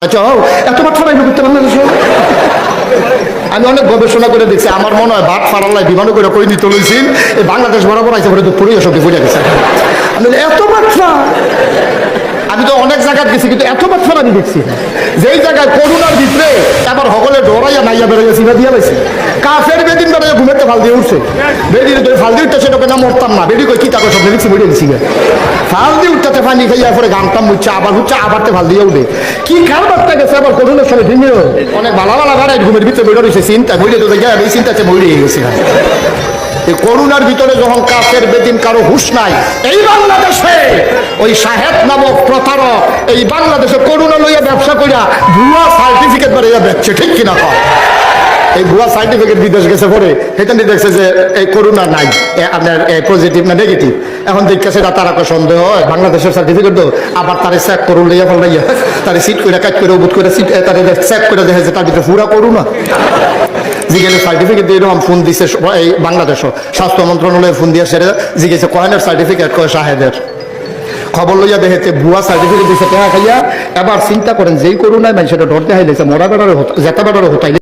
এত ভাত ফারাই করতে বাংলাদেশে আমি অনেক গবেষণা করে দেখছি আমার মনে হয় ভাত ফারাল্লাই বিমানে করে কই নিতে লইছিল এই বাংলাদেশ বরাবর আইসে পরে তো পুরো সবকে বুঝে গেছে আমি এত বাচ্চা আমি তো অনেক জায়গায় গেছি কিন্তু এত বাচ্চা আমি দেখছি যেই জায়গায় করোনার ভিতরে আবার সকলে ডরাইয়া নাইয়া বেড়ে সিনা দিয়ে পাইছে কাফের বেদিন বেড়ে ঘুমেতে ফাল দিয়ে উঠছে বেদিন তো ফাল দিয়ে উঠতেছে তোকে না মরতাম না বেদি কই কি তাকে সব দেখছি বেরিয়ে দিছি ফাল দিয়ে উঠতে পানি খাইয়া পরে গামটাম মুচ্ছে আবার হচ্ছে আবার ফাল দিয়ে উঠে কি কারবারটা গেছে আবার করোনার সময় ভেঙে অনেক ভালো ভালো গাড়াই ঘুমের ভিতরে বেরো রয়েছে চিন্তা বইলে তো দেখে এই চিন্তাতে বইলে গেছে করোনার ভিতরে যখন কাফের বেদিন কারো হুঁশ নাই এই বাংলাদেশে ওই সাহেব নামক প্রতারক এই বাংলাদেশে করোনা লইয়া ব্যবসা করিয়া ভুয়া সার্টিফিকেট বাড়িয়া বেচছে ঠিক কিনা কর এই ভুয়া সার্টিফিকেট বিদেশ গেছে পরে সেখানে দেখছে যে এই করোনা নাই আপনার পজিটিভ না নেগেটিভ এখন দেখছে তারা সন্দেহ হয় বাংলাদেশের সার্টিফিকেট তো আবার তারা চেক করুন লইয়া ফেলাইয়া তারা সিট করে কাজ করে উবুত করে সিট তারা চেক করে দেখে যে তার ভিতরে পুরা করোনা জিজ্ঞেস সার্টিফিকেট দিয়ে এরকম ফোন দিছে এই বাংলাদেশ স্বাস্থ্য মন্ত্রণালয়ে ফোন দিয়ে সেটা জিজ্ঞেস কয়েনের সার্টিফিকেট কয় শাহেদের খবর লইয়া দেখেছে ভুয়া সার্টিফিকেট দিচ্ছে টাকা খাইয়া এবার চিন্তা করেন যেই করোনায় মানুষ সেটা ডরতে হাইলেছে মরা বেড়ারও যেতে বেড়ারও হতাইলে